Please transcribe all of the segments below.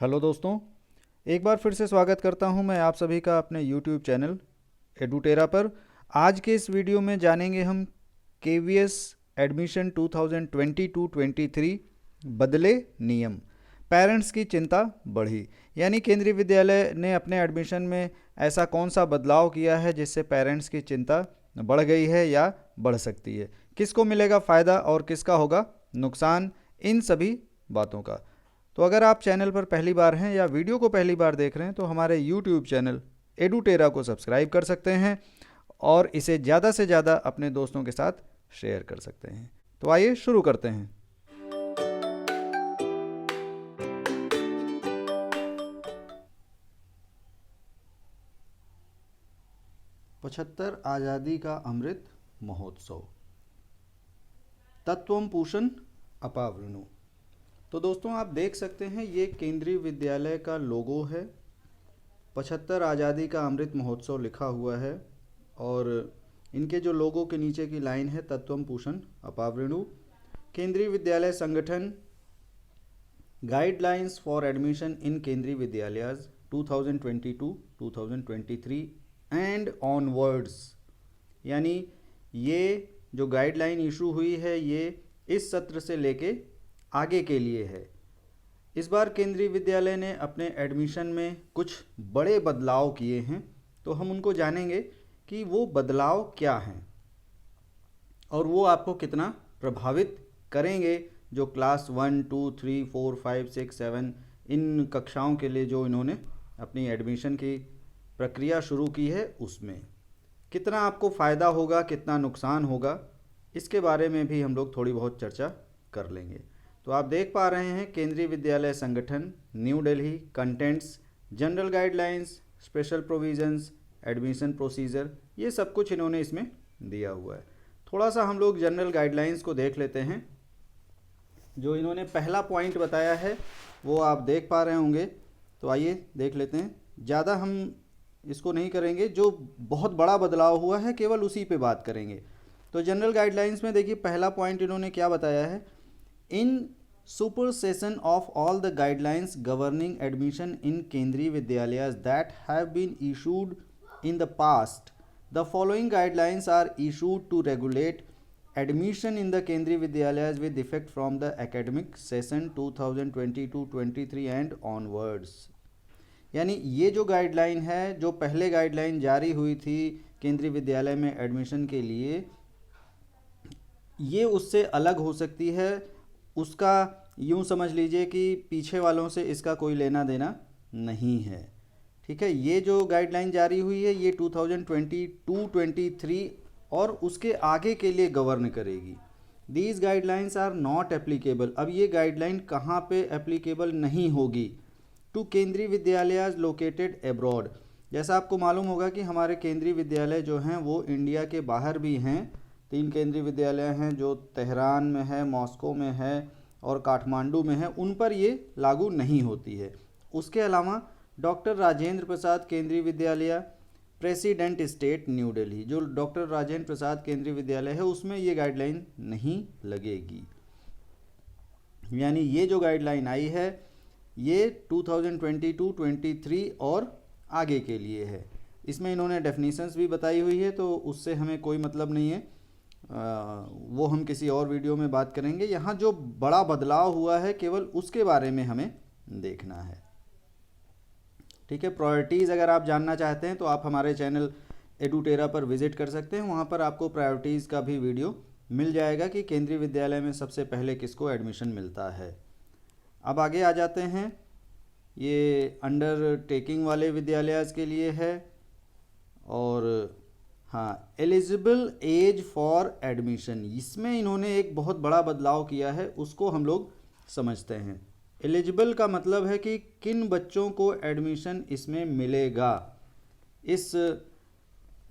Hello दोस्तों। एक बार फिर से स्वागत करता हूं मैं आप सभी का अपने यूट्यूब चैनल एडुटेरा पर। आज के इस वीडियो में जानेंगे हम केवीएस एडमिशन 2022-23 बदले नियम, पेरेंट्स की चिंता बढ़ी। यानी केंद्रीय विद्यालय ने अपने एडमिशन में ऐसा कौन सा बदलाव किया है जिससे पेरेंट्स की चिंता बढ़ गई है या बढ़ सकती है, किसको मिलेगा फ़ायदा और किसका होगा नुकसान, इन सभी बातों का। तो अगर आप चैनल पर पहली बार हैं या वीडियो को पहली बार देख रहे हैं तो हमारे यूट्यूब चैनल एडुटेरा को सब्सक्राइब कर सकते हैं और इसे ज़्यादा से ज़्यादा अपने दोस्तों के साथ शेयर कर सकते हैं। तो आइए शुरू करते हैं। 75 आज़ादी का अमृत महोत्सव, तत्वम पूषण अपावृणु। तो दोस्तों आप देख सकते हैं ये केंद्रीय विद्यालय का लोगो है। 75 आज़ादी का अमृत महोत्सव लिखा हुआ है और इनके जो लोगों के नीचे की लाइन है तत्वम पूषण अपावृणु। केंद्रीय विद्यालय संगठन गाइडलाइंस फॉर एडमिशन इन केंद्रीय विद्यालयज 2022-2023 एंड ऑनवर्ड्स। यानी ये जो गाइडलाइन इशू हुई है ये इस सत्र से लेके आगे के लिए है। इस बार केंद्रीय विद्यालय ने अपने एडमिशन में कुछ बड़े बदलाव किए हैं, तो हम उनको जानेंगे कि वो बदलाव क्या हैं और वो आपको कितना प्रभावित करेंगे। जो क्लास 1, 2, 3, 4, 5, 6, 7 इन कक्षाओं के लिए जो इन्होंने अपनी एडमिशन की प्रक्रिया शुरू की है उसमें कितना आपको फ़ायदा होगा, कितना नुकसान होगा, इसके बारे में भी हम लोग थोड़ी बहुत चर्चा कर लेंगे। तो आप देख पा रहे हैं केंद्रीय विद्यालय संगठन new Delhi, contents, general guidelines, special provisions, admission procedure, ये सब कुछ इन्होंने इसमें दिया हुआ है। थोड़ा सा हम लोग जनरल गाइडलाइंस को देख लेते हैं। जो इन्होंने पहला पॉइंट बताया है वो आप देख पा रहे होंगे, तो आइए देख लेते हैं। ज़्यादा हम इसको नहीं करेंगे, जो बहुत बड़ा बदलाव हुआ है केवल उसी पे बात करेंगे। तो जनरल गाइडलाइंस में देखिए पहला पॉइंट इन्होंने क्या बताया है। In supersession of all the guidelines governing admission in Kendriya Vidyalayas that have been issued in the past, the following guidelines are issued to regulate admission in the Kendriya Vidyalayas with effect from the academic session 2022-23 and onwards। यानी ये जो guideline है, जो पहले guideline जारी हुई थी केंद्रीय विद्यालय में एडमिशन के लिए, ये उससे अलग हो सकती है। उसका यूँ समझ लीजिए कि पीछे वालों से इसका कोई लेना देना नहीं है। ठीक है, ये जो गाइडलाइन जारी हुई है ये 2022-23 और उसके आगे के लिए गवर्न करेगी। These guidelines are not applicable. अब ये गाइडलाइन कहाँ पे एप्लीकेबल नहीं होगी? टू केंद्रीय विद्यालय लोकेटेड एब्रॉड। जैसा आपको मालूम होगा कि हमारे केंद्रीय विद्यालय जो हैं वो इंडिया के बाहर भी हैं। 3 केंद्रीय विद्यालय हैं जो तेहरान में है, मॉस्को में है और काठमांडू में है, उन पर ये लागू नहीं होती है। उसके अलावा डॉक्टर राजेंद्र प्रसाद केंद्रीय विद्यालय प्रेसिडेंट स्टेट न्यू दिल्ली, जो डॉक्टर राजेंद्र प्रसाद केंद्रीय विद्यालय है उसमें ये गाइडलाइन नहीं लगेगी। यानी ये जो गाइडलाइन आई है ये 2022-23 और आगे के लिए है। इसमें इन्होंने डेफिनेशंस भी बताई हुई है, तो उससे हमें कोई मतलब नहीं है, वो हम किसी और वीडियो में बात करेंगे। यहाँ जो बड़ा बदलाव हुआ है केवल उसके बारे में हमें देखना है। ठीक है, प्रायोरिटीज़ अगर आप जानना चाहते हैं तो आप हमारे चैनल एडुटेरा पर विजिट कर सकते हैं। वहाँ पर आपको प्रायोरिटीज़ का भी वीडियो मिल जाएगा कि केंद्रीय विद्यालय में सबसे पहले किसको एडमिशन मिलता है। अब आगे आ जाते हैं, ये अंडरटेकिंग वाले विद्यालय के लिए है। और हाँ, एलिजिबल एज फॉर एडमिशन, इसमें इन्होंने एक बहुत बड़ा बदलाव किया है, उसको हम लोग समझते हैं। एलिजिबल का मतलब है कि किन बच्चों को एडमिशन इसमें मिलेगा। इस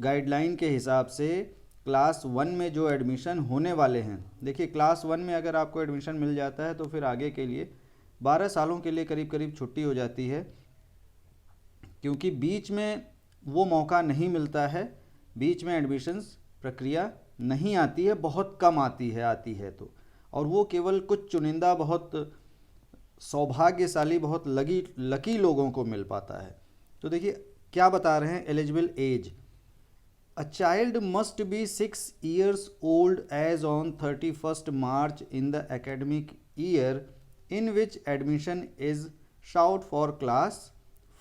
गाइडलाइन के हिसाब से क्लास 1 में जो एडमिशन होने वाले हैं, देखिए क्लास 1 में अगर आपको एडमिशन मिल जाता है तो फिर आगे के लिए 12 सालों के लिए करीब करीब छुट्टी हो जाती है, क्योंकि बीच में वो मौका नहीं मिलता है, बीच में एडमिशन्स प्रक्रिया नहीं आती है, बहुत कम आती है तो, और वो केवल कुछ चुनिंदा बहुत सौभाग्यशाली, बहुत लकी लोगों को मिल पाता है। तो देखिए क्या बता रहे हैं, eligible age, a child must be 6 years old as on 31st March in the academic year in which admission is sought for class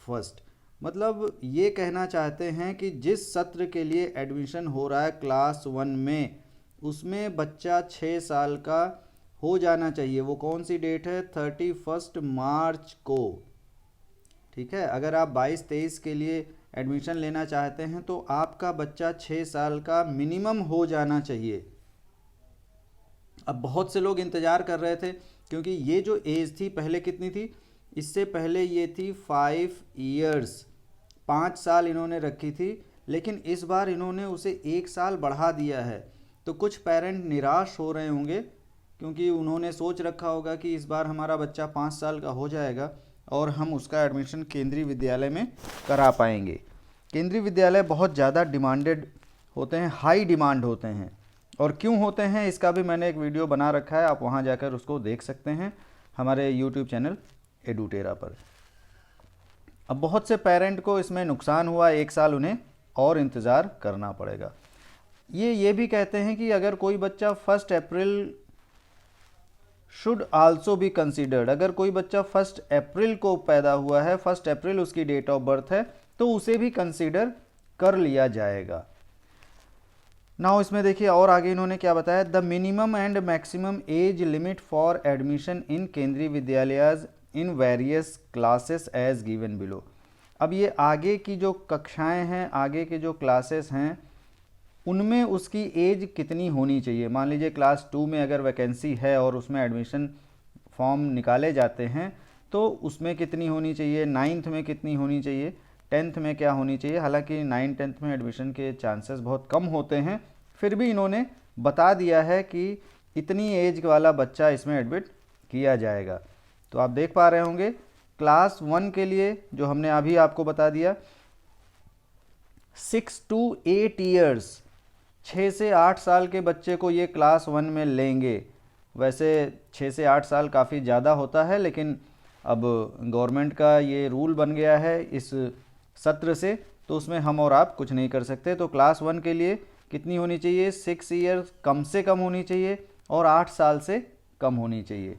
first. मतलब ये कहना चाहते हैं कि जिस सत्र के लिए एडमिशन हो रहा है क्लास 1 में, उसमें बच्चा 6 साल का हो जाना चाहिए। वो कौन सी डेट है, 31 मार्च को। ठीक है, अगर आप 22-23 के लिए एडमिशन लेना चाहते हैं तो आपका बच्चा 6 साल का मिनिमम हो जाना चाहिए। अब बहुत से लोग इंतज़ार कर रहे थे, क्योंकि ये जो एज थी पहले कितनी थी, इससे पहले ये थी 5 years, 5 साल इन्होंने रखी थी, लेकिन इस बार इन्होंने उसे 1 साल बढ़ा दिया है। तो कुछ पेरेंट निराश हो रहे होंगे, क्योंकि उन्होंने सोच रखा होगा कि इस बार हमारा बच्चा 5 साल का हो जाएगा और हम उसका एडमिशन केंद्रीय विद्यालय में करा पाएंगे। केंद्रीय विद्यालय बहुत ज़्यादा डिमांडेड होते हैं, हाई डिमांड होते हैं। और क्यों होते हैं इसका भी मैंने एक वीडियो बना रखा है, आप वहाँ जाकर उसको देख सकते हैं हमारे यूट्यूब चैनल एडुटेरा पर। अब बहुत से पेरेंट को इसमें नुकसान हुआ, 1 साल उन्हें और इंतज़ार करना पड़ेगा। ये भी कहते हैं कि अगर कोई बच्चा 1 अप्रैल शुड आल्सो बी कंसिडर्ड, अगर कोई बच्चा 1 अप्रैल को पैदा हुआ है, 1 अप्रैल उसकी डेट ऑफ बर्थ है, तो उसे भी कंसीडर कर लिया जाएगा। नाउ इसमें देखिए और आगे इन्होंने क्या बताया, the minimum and maximum age limit for admission in Kendriya Vidyalaya in various classes as given below. अब ये आगे की जो कक्षाएं हैं, आगे के जो क्लासेस हैं, उनमें उसकी एज कितनी होनी चाहिए। मान लीजिए क्लास 2 में अगर वैकेंसी है और उसमें एडमिशन फॉर्म निकाले जाते हैं, तो उसमें कितनी होनी चाहिए, 9th में कितनी होनी चाहिए, 10th में क्या होनी चाहिए। हालांकि 9-10th में एडमिशन के चांसेस बहुत कम होते हैं, फिर भी इन्होंने बता दिया है कि इतनी एज वाला बच्चा इसमें एडमिट किया जाएगा। तो आप देख पा रहे होंगे क्लास 1 के लिए जो हमने अभी आपको बता दिया, 6 to 8 years, 6 से 8 साल के बच्चे को ये क्लास 1 में लेंगे। वैसे 6 से 8 साल काफ़ी ज़्यादा होता है, लेकिन अब गवर्नमेंट का ये रूल बन गया है इस सत्र से, तो उसमें हम और आप कुछ नहीं कर सकते। तो क्लास 1 के लिए कितनी होनी चाहिए, 6 years कम से कम होनी चाहिए और 8 साल से कम होनी चाहिए।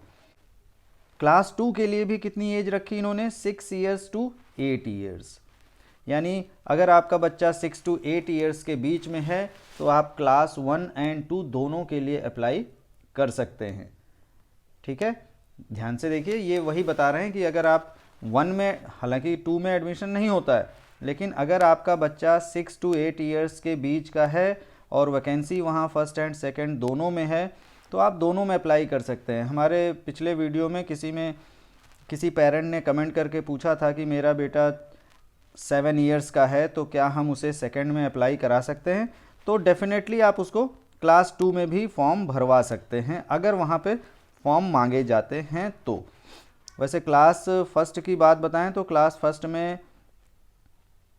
क्लास 2 के लिए भी कितनी एज रखी इन्होंने, 6 years to 8 years। यानी अगर आपका बच्चा 6 to 8 years के बीच में है तो आप क्लास 1 and 2 दोनों के लिए अप्लाई कर सकते हैं। ठीक है, ध्यान से देखिए, ये वही बता रहे हैं कि अगर आप 1 में, हालांकि 2 में एडमिशन नहीं होता है, लेकिन अगर आपका बच्चा 6 to 8 years के बीच का है और वैकेंसी वहाँ फर्स्ट एंड सेकंड दोनों में है, तो आप दोनों में अप्लाई कर सकते हैं। हमारे पिछले वीडियो में किसी पेरेंट ने कमेंट करके पूछा था कि मेरा बेटा 7 years का है, तो क्या हम उसे सेकंड में अप्लाई करा सकते हैं। तो डेफिनेटली आप उसको क्लास 2 में भी फॉर्म भरवा सकते हैं, अगर वहाँ पे फॉर्म मांगे जाते हैं तो। वैसे क्लास फर्स्ट की बात बताएं तो क्लास फर्स्ट में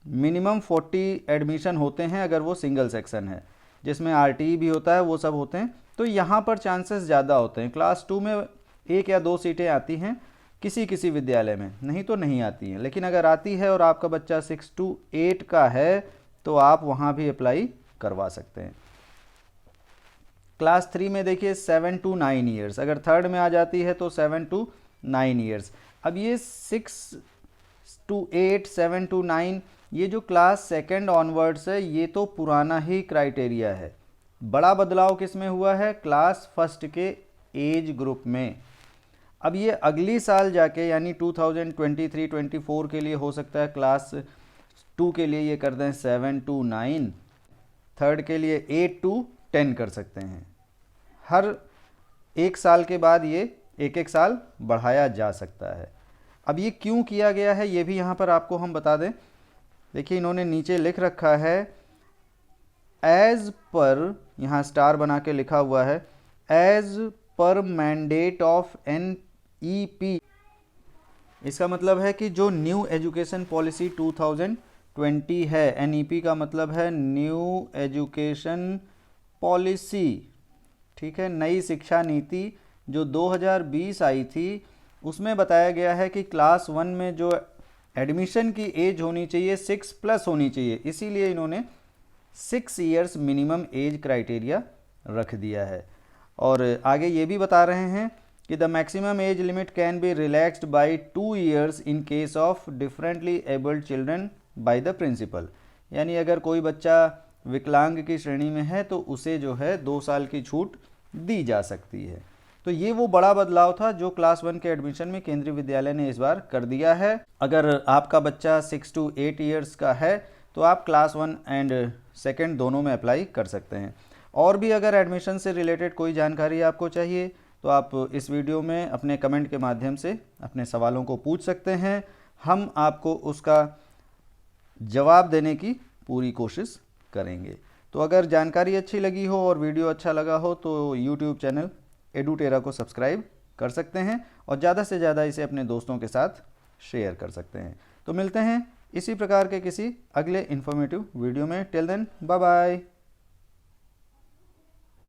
मिनिमम 40 एडमिशन होते हैं, अगर वो सिंगल सेक्शन है, जिसमें RTE भी होता है, वो सब होते हैं। तो यहाँ पर चांसेस ज़्यादा होते हैं। क्लास 2 में 1 या 2 सीटें आती हैं किसी विद्यालय में, नहीं तो नहीं आती हैं। लेकिन अगर आती है और आपका बच्चा 6 to 8 का है तो आप वहाँ भी अप्लाई करवा सकते हैं। क्लास 3 में देखिए 7 to 9 years, अगर थर्ड में आ जाती है तो 7 to 9 years। अब ये 6 to 8, 7 to 9, ये जो क्लास सेकंड ऑनवर्ड्स है, ये तो पुराना ही क्राइटेरिया है। बड़ा बदलाव किस में हुआ है, क्लास फर्स्ट के एज ग्रुप में। अब ये अगली साल जाके यानी 2023-24 के लिए हो सकता है क्लास 2 के लिए ये कर दें 7 to 9, थर्ड के लिए 8 to 10 कर सकते हैं। हर 1 साल के बाद ये 1-1 साल बढ़ाया जा सकता है। अब ये क्यों किया गया है ये भी यहाँ पर आपको हम बता दें। देखिए इन्होंने नीचे लिख रखा है एज पर, यहाँ स्टार बना के लिखा हुआ है, as per mandate of NEP। इसका मतलब है कि जो न्यू एजुकेशन पॉलिसी 2020 है, NEP का मतलब है न्यू एजुकेशन पॉलिसी, ठीक है, नई शिक्षा नीति जो 2020 आई थी, उसमें बताया गया है कि क्लास 1 में जो एडमिशन की एज होनी चाहिए 6+ होनी चाहिए, इसीलिए इन्होंने 6 ईयर्स मिनिमम एज क्राइटेरिया रख दिया है। और आगे ये भी बता रहे हैं कि the maximum age limit can be relaxed by 2 years in case of differently abled children by the principal. यानी अगर कोई बच्चा विकलांग की श्रेणी में है तो उसे जो है 2 साल की छूट दी जा सकती है। तो ये वो बड़ा बदलाव था जो क्लास 1 के एडमिशन में केंद्रीय विद्यालय ने इस बार कर दिया है। अगर आपका बच्चा 6 to 8 ईयर्स का है तो आप क्लास 1 एंड सेकेंड दोनों में अप्लाई कर सकते हैं। और भी अगर एडमिशन से रिलेटेड कोई जानकारी आपको चाहिए तो आप इस वीडियो में अपने कमेंट के माध्यम से अपने सवालों को पूछ सकते हैं, हम आपको उसका जवाब देने की पूरी कोशिश करेंगे। तो अगर जानकारी अच्छी लगी हो और वीडियो अच्छा लगा हो तो यूट्यूब चैनल एडुटेरा को सब्सक्राइब कर सकते हैं और ज़्यादा से ज़्यादा इसे अपने दोस्तों के साथ शेयर कर सकते हैं। तो मिलते हैं इसी प्रकार के किसी अगले इन्फॉर्मेटिव वीडियो में। Till then bye bye.